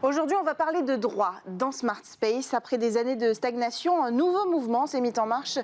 Aujourd'hui, on va parler de droit dans Smart Space. Après des années de stagnation, un nouveau mouvement s'est mis en marche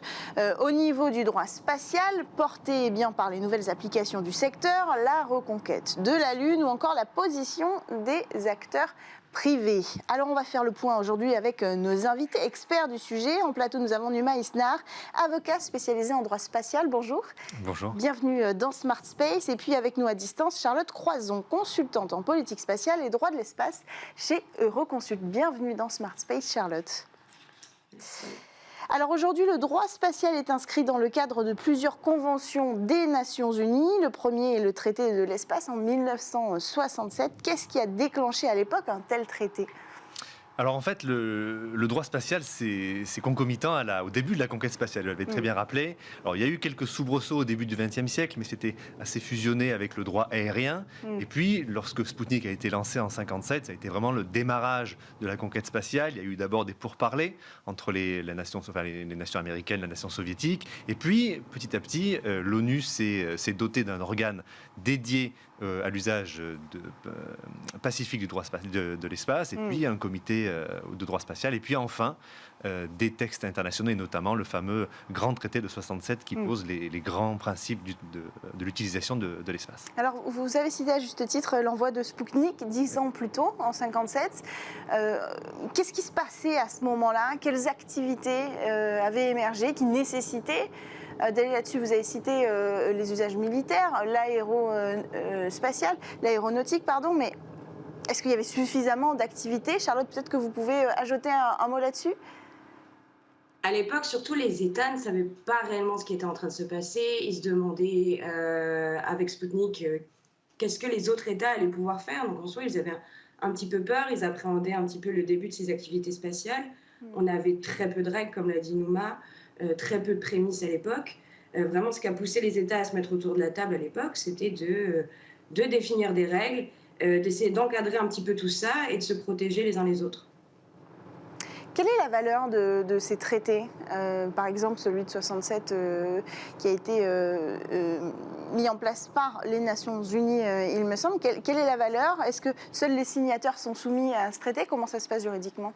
au niveau du droit spatial, porté bien par les nouvelles applications du secteur, la reconquête de la Lune ou encore la position des acteurs privés. Alors on va faire le point aujourd'hui avec nos invités experts du sujet. En plateau, nous avons Numa Isnar, avocat spécialisé en droit spatial. Bonjour. Bonjour. Bienvenue dans Smart Space. Et puis avec nous à distance, Charlotte Croison, consultante en politique spatiale et droit de l'espace chez Euroconsult. Bienvenue dans Smart Space, Charlotte. Alors aujourd'hui, le droit spatial est inscrit dans le cadre de plusieurs conventions des Nations Unies. Le premier est le traité de l'espace en 1967. Qu'est-ce qui a déclenché à l'époque un tel traité ? Alors en fait, le droit spatial, c'est concomitant au début de la conquête spatiale, vous l'avez très bien rappelé. Alors il y a eu quelques soubresauts au début du XXe siècle, mais c'était assez fusionné avec le droit aérien. Et puis, lorsque Sputnik a été lancé en 1957, ça a été vraiment le démarrage de la conquête spatiale. Il y a eu d'abord des pourparlers entre les nations américaines, la nation soviétique. Et puis, petit à petit, l'ONU s'est dotée d'un organe dédié à l'usage pacifique du droit de l'espace, et puis un comité de droit spatial, et puis enfin des textes internationaux, et notamment le fameux grand traité de 67 qui pose les grands principes de l'utilisation de l'espace. Alors, vous avez cité à juste titre l'envoi de Sputnik 10 ans plus tôt, en 57. Qu'est-ce qui se passait à ce moment-là ? Quelles activités avaient émergé qui nécessitaient d'aller là-dessus? Vous avez cité les usages militaires, l'aéronautique, mais est-ce qu'il y avait suffisamment d'activités ? Charlotte, peut-être que vous pouvez ajouter un mot là-dessus ? À l'époque, surtout les États ne savaient pas réellement ce qui était en train de se passer. Ils se demandaient, avec Sputnik, qu'est-ce que les autres États allaient pouvoir faire. Donc en soi, ils avaient un petit peu peur, ils appréhendaient un petit peu le début de ces activités spatiales. On avait très peu de règles, comme l'a dit Numa, très peu de prémices à l'époque. Vraiment, ce qui a poussé les États à se mettre autour de la table à l'époque, c'était de définir des règles, d'essayer d'encadrer un petit peu tout ça et de se protéger les uns les autres. Quelle est la valeur de ces traités ? Par exemple, celui de 67 qui a été mis en place par les Nations Unies, il me semble. Quelle est la valeur ? Est-ce que seuls les signataires sont soumis à ce traité ? Comment ça se passe juridiquement ?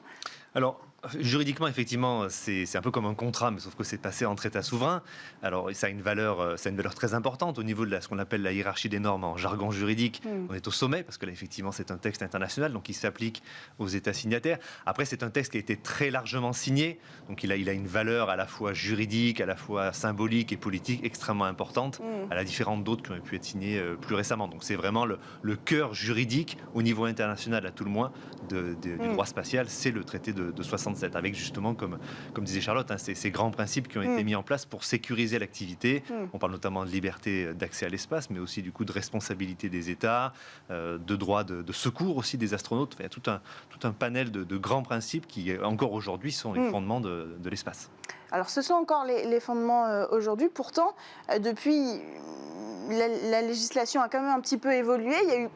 Alors, juridiquement, effectivement, c'est un peu comme un contrat, mais sauf que c'est passé entre États souverains. Alors, ça a une valeur très importante au niveau de ce qu'on appelle la hiérarchie des normes en jargon juridique. On est au sommet, parce que là, effectivement, c'est un texte international, donc il s'applique aux États signataires. Après, c'est un texte qui a été très largement signé, donc il a une valeur à la fois juridique, à la fois symbolique et politique extrêmement importante, à la différence d'autres qui ont pu être signés plus récemment. Donc, c'est vraiment le cœur juridique, au niveau international à tout le moins, du droit spatial, c'est le traité de 67, avec justement, comme disait Charlotte, ces grands principes qui ont été mis en place pour sécuriser l'activité. On parle notamment de liberté d'accès à l'espace, mais aussi du coup de responsabilité des États, de droit de secours aussi des astronautes. Enfin, il y a tout un panel de grands principes qui, encore aujourd'hui, sont les fondements de l'espace. Alors, ce sont encore les fondements aujourd'hui. Pourtant, depuis, la législation a quand même un petit peu évolué. Il y a eu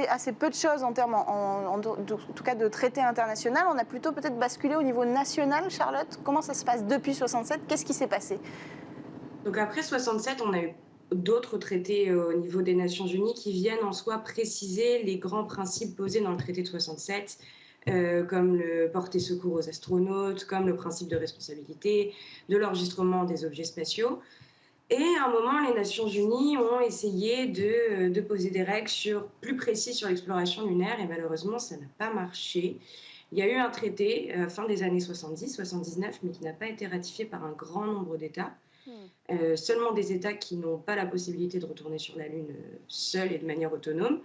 assez peu de choses en termes, en tout cas, de traités internationaux. On a plutôt peut-être basculé au niveau national, Charlotte. Comment ça se passe depuis 67 ? Qu'est-ce qui s'est passé ? Donc après 67, on a eu d'autres traités au niveau des Nations Unies qui viennent en soi préciser les grands principes posés dans le traité de 67. Comme le porter secours aux astronautes, comme le principe de responsabilité, de l'enregistrement des objets spatiaux. Et à un moment, les Nations Unies ont essayé de poser des règles plus précises sur l'exploration lunaire, et malheureusement, ça n'a pas marché. Il y a eu un traité fin des années 70, 79, mais qui n'a pas été ratifié par un grand nombre d'États. Seulement des États qui n'ont pas la possibilité de retourner sur la Lune seuls et de manière autonome.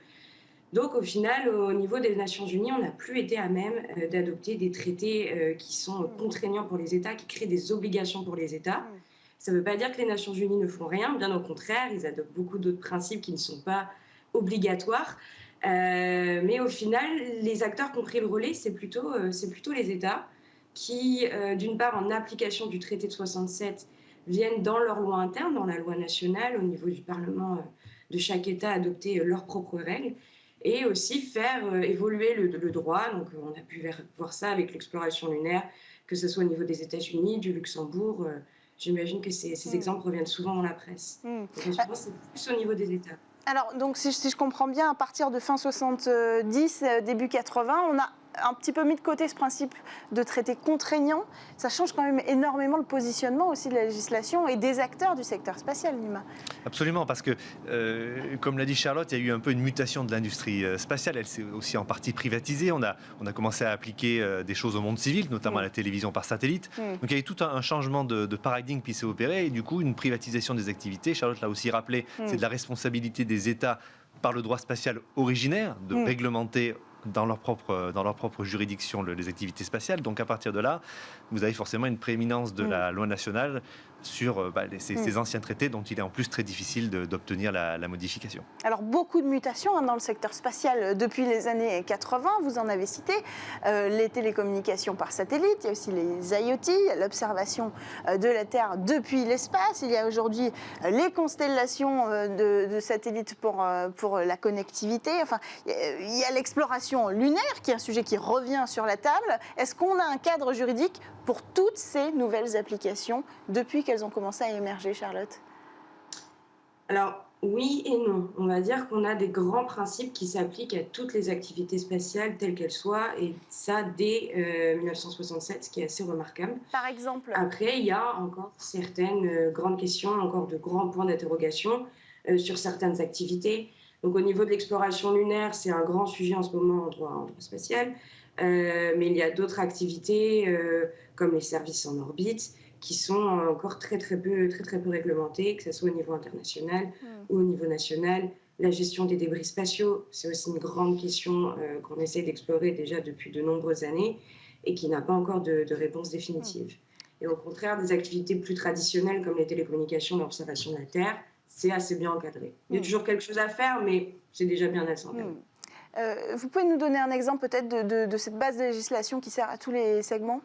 Donc, au final, au niveau des Nations Unies, on n'a plus été à même d'adopter des traités qui sont contraignants pour les États, qui créent des obligations pour les États. Ça ne veut pas dire que les Nations Unies ne font rien, bien au contraire, ils adoptent beaucoup d'autres principes qui ne sont pas obligatoires. Mais au final, les acteurs qui ont pris le relais, c'est plutôt les États qui, d'une part, en application du traité de 67, viennent dans leur loi interne, dans la loi nationale, au niveau du Parlement de chaque État, adopter leurs propres règles. Et aussi faire évoluer le droit. Donc, on a pu voir ça avec l'exploration lunaire, que ce soit au niveau des États-Unis, du Luxembourg. J'imagine que ces exemples reviennent souvent dans la presse. Donc, souvent, c'est plus au niveau des États. Alors, donc, si je comprends bien, à partir de fin 70, début 80, on a un petit peu mis de côté ce principe de traité contraignant, ça change quand même énormément le positionnement aussi de la législation et des acteurs du secteur spatial, Nima. Absolument, parce que, comme l'a dit Charlotte, il y a eu un peu une mutation de l'industrie spatiale. Elle s'est aussi en partie privatisée. On a commencé à appliquer des choses au monde civil, notamment à la télévision par satellite. Donc il y a eu tout un changement de paradigme qui s'est opéré, et du coup, une privatisation des activités. Charlotte l'a aussi rappelé, c'est de la responsabilité des États par le droit spatial originaire de réglementer dans leur propre juridiction les activités spatiales. Donc à partir de là, vous avez forcément une prééminence de la loi nationale sur ces anciens traités dont il est en plus très difficile d'obtenir la modification. Alors beaucoup de mutations dans le secteur spatial depuis les années 80, vous en avez cité, les télécommunications par satellite, il y a aussi les IoT, l'observation de la Terre depuis l'espace, il y a aujourd'hui les constellations de satellites pour la connectivité, enfin il y a l'exploration lunaire qui est un sujet qui revient sur la table. Est-ce qu'on a un cadre juridique pour toutes ces nouvelles applications depuis qu'elles ont commencé à émerger, Charlotte? Alors, oui et non. On va dire qu'on a des grands principes qui s'appliquent à toutes les activités spatiales telles qu'elles soient, et ça dès 1967, ce qui est assez remarquable. Par exemple? Après, il y a encore certaines grandes questions, encore de grands points d'interrogation sur certaines activités. Donc, au niveau de l'exploration lunaire, c'est un grand sujet en ce moment en droit spatial. Mais il y a d'autres activités comme les services en orbite qui sont encore très peu réglementés, que ce soit au niveau international ou au niveau national. La gestion des débris spatiaux, c'est aussi une grande question qu'on essaie d'explorer déjà depuis de nombreuses années et qui n'a pas encore de réponse définitive. Et au contraire, des activités plus traditionnelles comme les télécommunications, l'observation de la Terre, c'est assez bien encadré. Il y a toujours quelque chose à faire, mais c'est déjà bien assemblé. Vous pouvez nous donner un exemple peut-être de cette base de législation qui sert à tous les segments?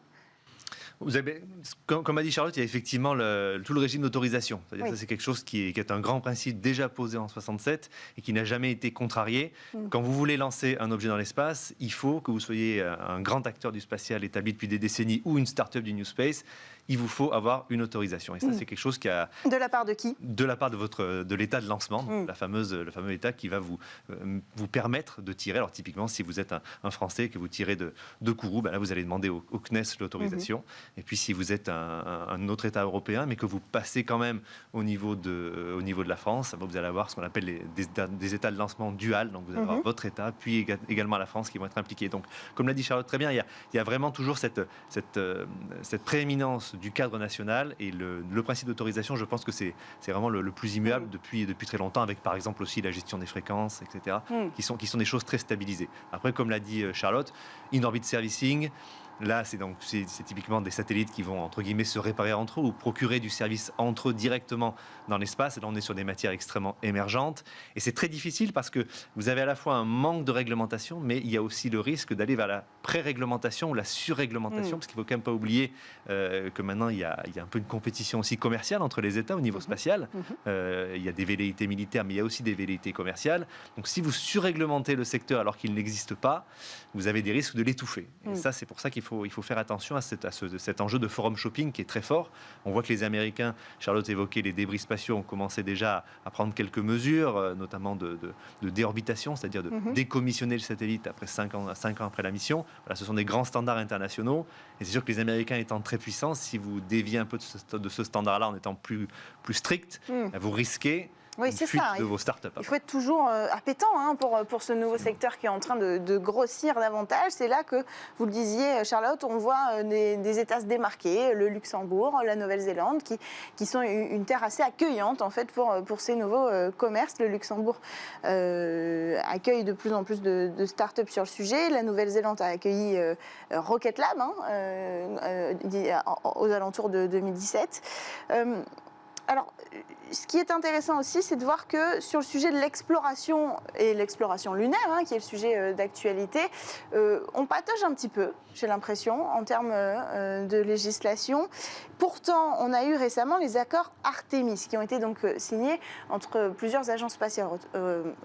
Comme a dit Charlotte, il y a effectivement tout le régime d'autorisation. C'est-à-dire que ça, c'est quelque chose qui est un grand principe déjà posé en 67 et qui n'a jamais été contrarié. Quand vous voulez lancer un objet dans l'espace, il faut que vous soyez un grand acteur du spatial établi depuis des décennies ou une start-up du New Space. Il vous faut avoir une autorisation. Et ça, c'est quelque chose qui a... De la part de qui? De la part de l'état de lancement, donc le fameux état qui va vous permettre de tirer. Alors typiquement, si vous êtes un Français que vous tirez de Kourou, là, vous allez demander au CNES l'autorisation. Et puis si vous êtes un autre État européen, mais que vous passez quand même au niveau de la France, vous allez avoir ce qu'on appelle des États de lancement dual. Donc vous allez avoir votre État, puis également la France qui vont être impliqués. Donc comme l'a dit Charlotte très bien, il y a vraiment toujours cette prééminence du cadre national, et le principe d'autorisation, je pense que c'est vraiment le plus immuable depuis très longtemps, avec par exemple aussi la gestion des fréquences, etc., qui sont des choses très stabilisées. Après, comme l'a dit Charlotte, in-orbit servicing, là, c'est typiquement des satellites qui vont, entre guillemets, se réparer entre eux ou procurer du service entre eux directement dans l'espace. Et là, on est sur des matières extrêmement émergentes. Et c'est très difficile parce que vous avez à la fois un manque de réglementation, mais il y a aussi le risque d'aller vers la pré-réglementation ou la surréglementation, parce qu'il ne faut quand même pas oublier que maintenant, il y a un peu une compétition aussi commerciale entre les États au niveau spatial. Il y a des velléités militaires, mais il y a aussi des velléités commerciales. Donc, si vous surréglementez le secteur alors qu'il n'existe pas, vous avez des risques de l'étouffer. Et ça, c'est pour ça qu'il faut faire attention à cet enjeu de forum shopping qui est très fort. On voit que les Américains, Charlotte évoquait les débris spatiaux, ont commencé déjà à prendre quelques mesures, notamment de déorbitation, c'est-à-dire de décommissionner le satellite après 5 ans après la mission. Voilà, ce sont des grands standards internationaux. Et c'est sûr que les Américains étant très puissants, si vous déviez un peu de ce standard-là en étant plus strict, vous risquez une fuite de vos startups. Il faut être toujours appétant pour ce nouveau secteur qui est en train de grossir davantage. C'est là que, vous le disiez, Charlotte, on voit des États se démarquer, le Luxembourg, la Nouvelle-Zélande, qui sont une terre assez accueillante en fait pour ces nouveaux commerces. Le Luxembourg accueille de plus en plus de startups sur le sujet. La Nouvelle-Zélande a accueilli Rocket Lab aux alentours de 2017. Alors, ce qui est intéressant aussi, c'est de voir que sur le sujet de l'exploration et l'exploration lunaire, qui est le sujet d'actualité, on patauge un petit peu, j'ai l'impression, en termes de législation. Pourtant, on a eu récemment les accords Artemis, qui ont été donc signés entre plusieurs agences spatiales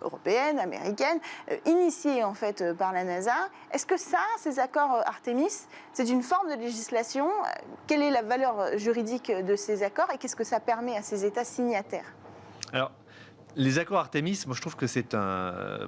européennes, américaines, initiés en fait par la NASA. Est-ce que ces accords Artemis, c'est une forme de législation? Quelle est la valeur juridique de ces accords et qu'est-ce que ça permet à ces États signataires? Alors, Les accords Artemis, moi je trouve que c'est un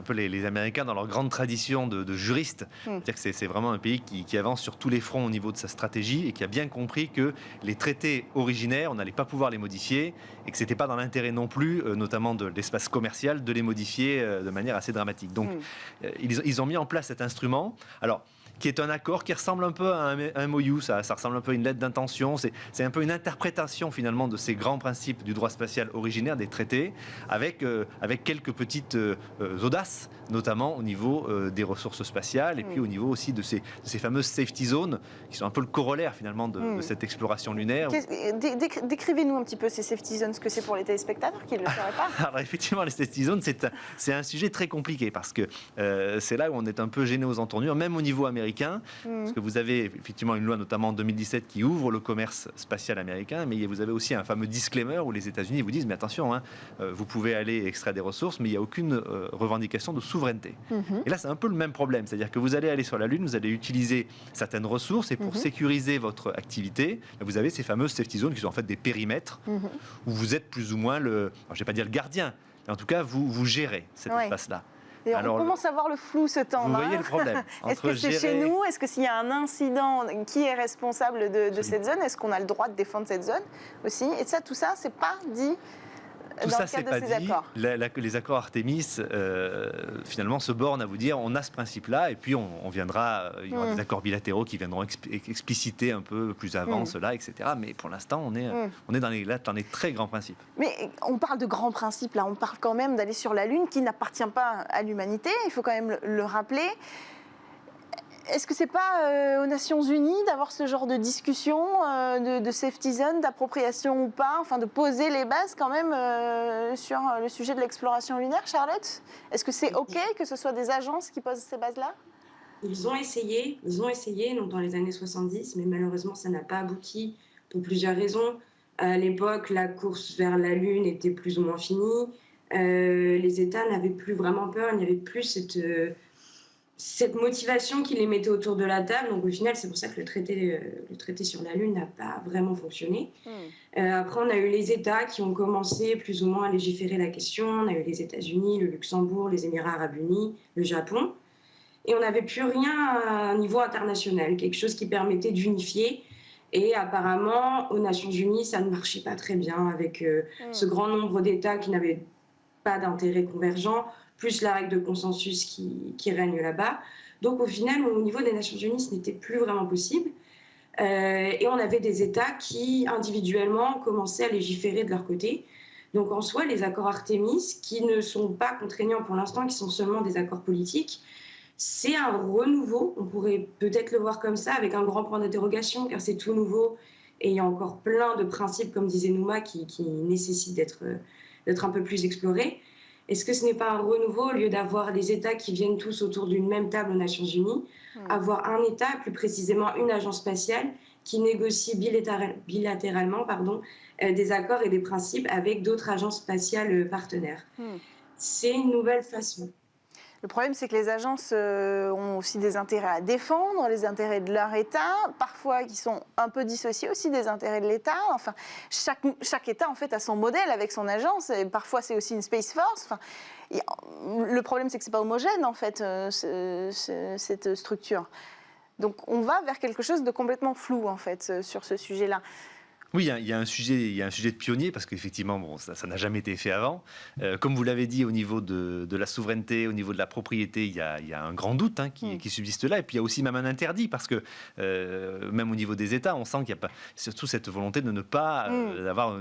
peu les Américains dans leur grande tradition de juristes. C'est-à-dire que c'est vraiment un pays qui avance sur tous les fronts au niveau de sa stratégie et qui a bien compris que les traités originaires, on n'allait pas pouvoir les modifier et que c'était pas dans l'intérêt non plus, notamment de l'espace commercial, de les modifier de manière assez dramatique. Donc ils ont mis en place cet instrument. Alors, qui est un accord qui ressemble un peu à un MOU, ça ressemble un peu à une lettre d'intention, c'est un peu une interprétation finalement de ces grands principes du droit spatial originaire des traités, avec quelques petites audaces, notamment au niveau des ressources spatiales, et puis au niveau aussi de ces fameuses safety zones, qui sont un peu le corollaire finalement de cette exploration lunaire. Décrivez-nous un petit peu ces safety zones, ce que c'est pour les téléspectateurs qui ne le sauraient pas. Alors effectivement, les safety zones, c'est un sujet très compliqué, parce que c'est là où on est un peu gêné aux entournures, même au niveau américain. Parce que vous avez effectivement une loi, notamment en 2017, qui ouvre le commerce spatial américain, mais vous avez aussi un fameux disclaimer où les États-Unis vous disent mais attention, vous pouvez aller extraire des ressources, mais il n'y a aucune revendication de souveraineté. Et là, c'est un peu le même problème, c'est-à-dire que vous allez aller sur la Lune, vous allez utiliser certaines ressources, et pour sécuriser votre activité, vous avez ces fameuses safety zones qui sont en fait des périmètres où vous êtes plus ou moins je ne vais pas dire le gardien, mais en tout cas, vous gérez cet espace-là. Et on commence à voir le flou ce temps. Vous voyez le problème. Est-ce que c'est chez nous? Est-ce que s'il y a un incident, qui est responsable de cette zone? Est-ce qu'on a le droit de défendre cette zone aussi? Et ça, tout ça, c'est pas dit tout dans ça, le cadre c'est de pas ces dit. accords. Les accords Artemis, finalement, se bornent à vous dire on a ce principe-là, et puis on viendra, il y aura des accords bilatéraux qui viendront expliciter un peu plus avant cela, etc. Mais pour l'instant, on est dans les très grands principes. Mais on parle de grands principes, là. On parle quand même d'aller sur la Lune, qui n'appartient pas à l'humanité. Il faut quand même le rappeler. Est-ce que c'est pas aux Nations Unies d'avoir ce genre de discussion, de safety zone, d'appropriation ou pas, enfin de poser les bases quand même sur le sujet de l'exploration lunaire, Charlotte? Est-ce que c'est OK que ce soit des agences qui posent ces bases-là? Ils ont essayé, donc dans les années 70, mais malheureusement ça n'a pas abouti pour plusieurs raisons. À l'époque, la course vers la Lune était plus ou moins finie. Les États n'avaient plus vraiment peur, il n'y avait plus cette motivation qui les mettait autour de la table. Donc au final, c'est pour ça que le traité sur la Lune n'a pas vraiment fonctionné. Après, on a eu les États qui ont commencé plus ou moins à légiférer la question. On a eu les États-Unis, le Luxembourg, les Émirats arabes unis, le Japon. Et on n'avait plus rien à un niveau international, quelque chose qui permettait d'unifier. Et apparemment, aux Nations Unies, ça ne marchait pas très bien avec ce grand nombre d'États qui n'avaient pas d'intérêt convergent, plus la règle de consensus qui règne là-bas. Donc au final, au niveau des Nations Unies, ce n'était plus vraiment possible. Et on avait des États qui, individuellement, commençaient à légiférer de leur côté. Donc en soi, les accords Artemis, qui ne sont pas contraignants pour l'instant, qui sont seulement des accords politiques, c'est un renouveau. On pourrait peut-être le voir comme ça, avec un grand point d'interrogation, car c'est tout nouveau. Et il y a encore plein de principes, comme disait Nouma, qui nécessitent d'être un peu plus explorés. Est-ce que ce n'est pas un renouveau, au lieu d'avoir des États qui viennent tous autour d'une même table aux Nations Unies, avoir un État, plus précisément une agence spatiale, qui négocie bilatéralement des accords et des principes avec d'autres agences spatiales partenaires? C'est une nouvelle façon. Le problème, c'est que les agences ont aussi des intérêts à défendre, les intérêts de leur État, parfois qui sont un peu dissociés aussi des intérêts de l'État. Enfin, chaque État, en fait, a son modèle avec son agence, et parfois c'est aussi une Space Force. Enfin, le problème, c'est que c'est pas homogène, en fait, cette structure. Donc, on va vers quelque chose de complètement flou, en fait, sur ce sujet-là. Oui, il y a un sujet de pionnier, parce qu'effectivement, ça n'a jamais été fait avant. Comme vous l'avez dit, au niveau de la souveraineté, au niveau de la propriété, il y a un grand doute qui subsiste là. Et puis il y a aussi même un interdit, parce que même au niveau des États, on sent qu'il y a pas, surtout cette volonté de ne pas avoir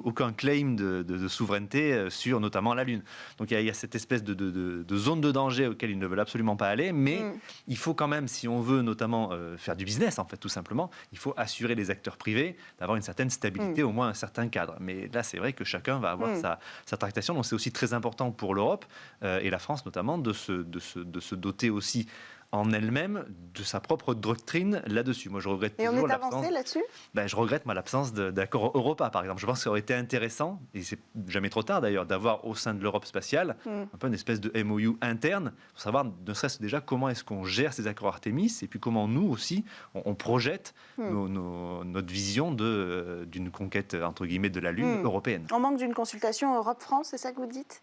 aucun claim de souveraineté sur notamment la Lune. Donc il y a cette espèce de zone de danger auquel ils ne veulent absolument pas aller. Mais il faut quand même, si on veut notamment faire du business, en fait, tout simplement, il faut assurer les acteurs privés d'avoir une certaine stabilité, au moins un certain cadre. Mais là, c'est vrai que chacun va avoir sa tractation. Donc, c'est aussi très important pour l'Europe et la France, notamment, de se doter aussi en elle-même de sa propre doctrine là-dessus. Moi, je regrette Et on toujours est avancé là-dessus ? Je regrette l'absence d'accord Europa, par exemple. Je pense que ça aurait été intéressant, et c'est jamais trop tard d'ailleurs, d'avoir au sein de l'Europe spatiale un peu une espèce de MOU interne pour savoir ne serait-ce déjà comment est-ce qu'on gère ces accords Artemis et puis comment nous aussi on projette notre vision d'une conquête entre guillemets de la Lune européenne. On manque d'une consultation Europe-France, c'est ça que vous dites ?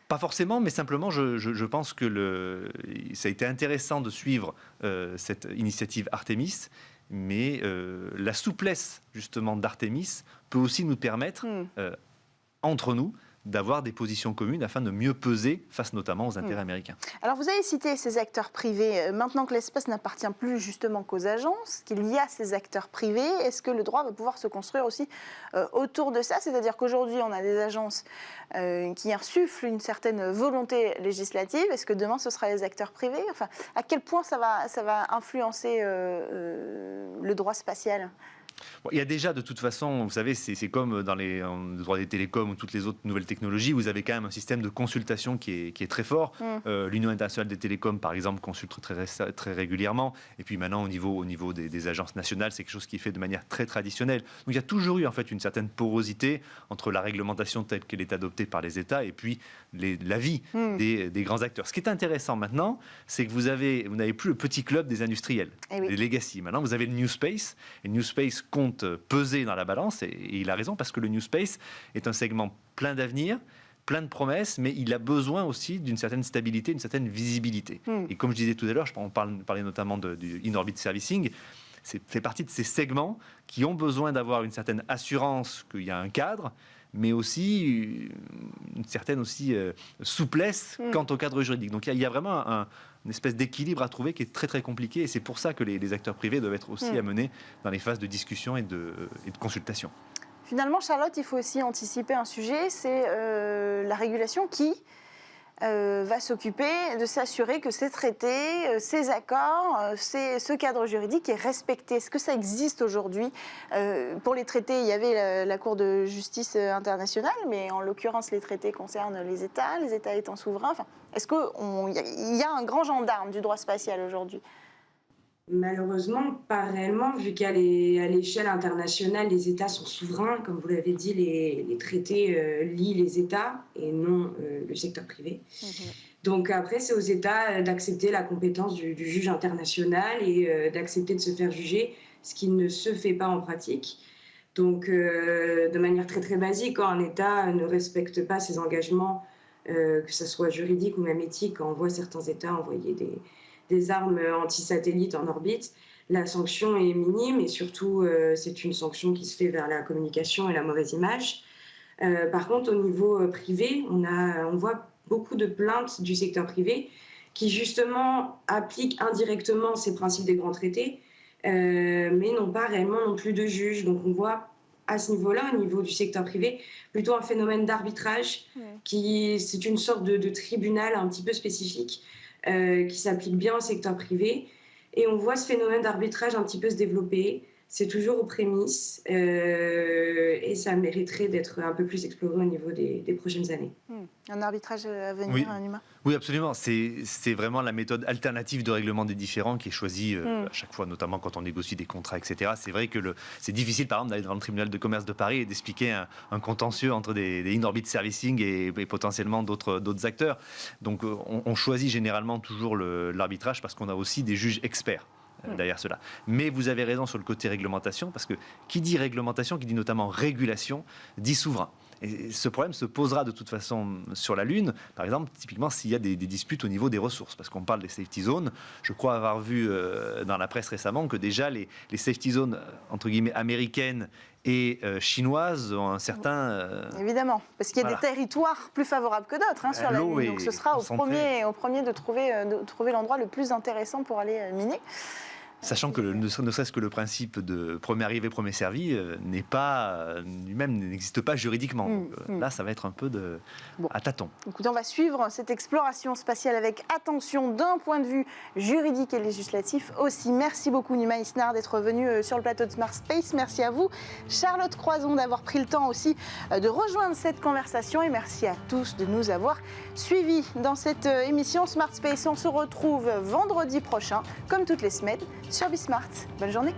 Pas forcément, mais simplement, je pense que ça a été intéressant de suivre cette initiative Artemis, mais la souplesse, justement, d'Artemis peut aussi nous permettre, entre nous, d'avoir des positions communes afin de mieux peser face notamment aux intérêts américains. Alors vous avez cité ces acteurs privés. Maintenant que l'espace n'appartient plus justement qu'aux agences, qu'il y a ces acteurs privés, est-ce que le droit va pouvoir se construire aussi autour de ça ? C'est-à-dire qu'aujourd'hui on a des agences qui insufflent une certaine volonté législative. Est-ce que demain ce sera les acteurs privés ? Enfin, à quel point ça va influencer le droit spatial ? Bon, il y a déjà, de toute façon, vous savez, c'est comme dans le droit des télécoms ou toutes les autres nouvelles technologies, vous avez quand même un système de consultation qui est très fort. L'Union internationale des télécoms, par exemple, consulte très régulièrement. Et puis maintenant, au niveau des agences nationales, c'est quelque chose qui est fait de manière très traditionnelle. Donc il y a toujours eu en fait une certaine porosité entre la réglementation telle qu'elle est adoptée par les États et puis l'avis des grands acteurs. Ce qui est intéressant maintenant, c'est que vous n'avez plus le petit club des industriels, des legacy. Maintenant, vous avez le New Space. Et le New Space compte peser dans la balance, et il a raison, parce que le New Space est un segment plein d'avenir, plein de promesses, mais il a besoin aussi d'une certaine stabilité, d'une certaine visibilité. Et comme je disais tout à l'heure, on parlait notamment du In-Orbit Servicing, fait partie de ces segments qui ont besoin d'avoir une certaine assurance qu'il y a un cadre, mais aussi une certaine souplesse quant au cadre juridique. Donc il y a vraiment une espèce d'équilibre à trouver qui est très très compliqué, et c'est pour ça que les acteurs privés doivent être aussi amenés dans les phases de discussion et de consultation. Finalement, Charlotte, il faut aussi anticiper un sujet, c'est la régulation qui va s'occuper de s'assurer que ces traités, ces accords, ce cadre juridique est respecté. Est-ce que ça existe aujourd'hui ? Pour les traités, il y avait la Cour de justice internationale, mais en l'occurrence, les traités concernent les États étant souverains. Enfin, est-ce qu'il y a un grand gendarme du droit spatial aujourd'hui ? Malheureusement, pas réellement, vu qu'à l'échelle internationale, les États sont souverains. Comme vous l'avez dit, les traités lient les États et non le secteur privé. Donc après, c'est aux États d'accepter la compétence du juge international et d'accepter de se faire juger, ce qui ne se fait pas en pratique. Donc de manière très très basique, quand un État ne respecte pas ses engagements, que ce soit juridique ou même éthique, quand on voit certains États envoyer des armes anti-satellites en orbite, la sanction est minime et surtout c'est une sanction qui se fait vers la communication et la mauvaise image. Par contre, au niveau privé, on voit beaucoup de plaintes du secteur privé qui justement appliquent indirectement ces principes des grands traités, mais n'ont pas réellement non plus de juge. Donc on voit à ce niveau-là, au niveau du secteur privé, plutôt un phénomène d'arbitrage c'est une sorte de tribunal un petit peu spécifique qui s'applique bien au secteur privé. Et on voit ce phénomène d'arbitrage un petit peu se développer. C'est toujours aux prémices et ça mériterait d'être un peu plus exploré au niveau des prochaines années. Un arbitrage à venir, Numa ? Oui, absolument. C'est vraiment la méthode alternative de règlement des différends qui est choisie à chaque fois, notamment quand on négocie des contrats, etc. C'est vrai que c'est difficile, par exemple, d'aller devant le tribunal de commerce de Paris et d'expliquer un contentieux entre des in-orbit servicing et potentiellement d'autres acteurs. Donc on choisit généralement toujours l'arbitrage parce qu'on a aussi des juges experts derrière cela. Mais vous avez raison sur le côté réglementation, parce que qui dit réglementation, qui dit notamment régulation, dit souverain. Et ce problème se posera de toute façon sur la Lune, par exemple, typiquement s'il y a des disputes au niveau des ressources, parce qu'on parle des safety zones. Je crois avoir vu dans la presse récemment que déjà les safety zones, entre guillemets, américaines et chinoises ont un certain... Évidemment, parce qu'il y a des territoires plus favorables que d'autres sur la Lune. Donc ce sera au premier de trouver l'endroit le plus intéressant pour aller miner. Sachant que ne serait-ce que le principe de premier arrivé, premier servi n'existe pas juridiquement. Donc, là, ça va être un peu à tâtons. Écoutez, on va suivre cette exploration spatiale avec attention d'un point de vue juridique et législatif aussi. Merci beaucoup Nima Isnard d'être venu sur le plateau de Smart Space. Merci à vous Charlotte Croison d'avoir pris le temps aussi de rejoindre cette conversation et merci à tous de nous avoir suivis dans cette émission Smart Space. On se retrouve vendredi prochain, comme toutes les semaines, sur Bismart. Bonne journée.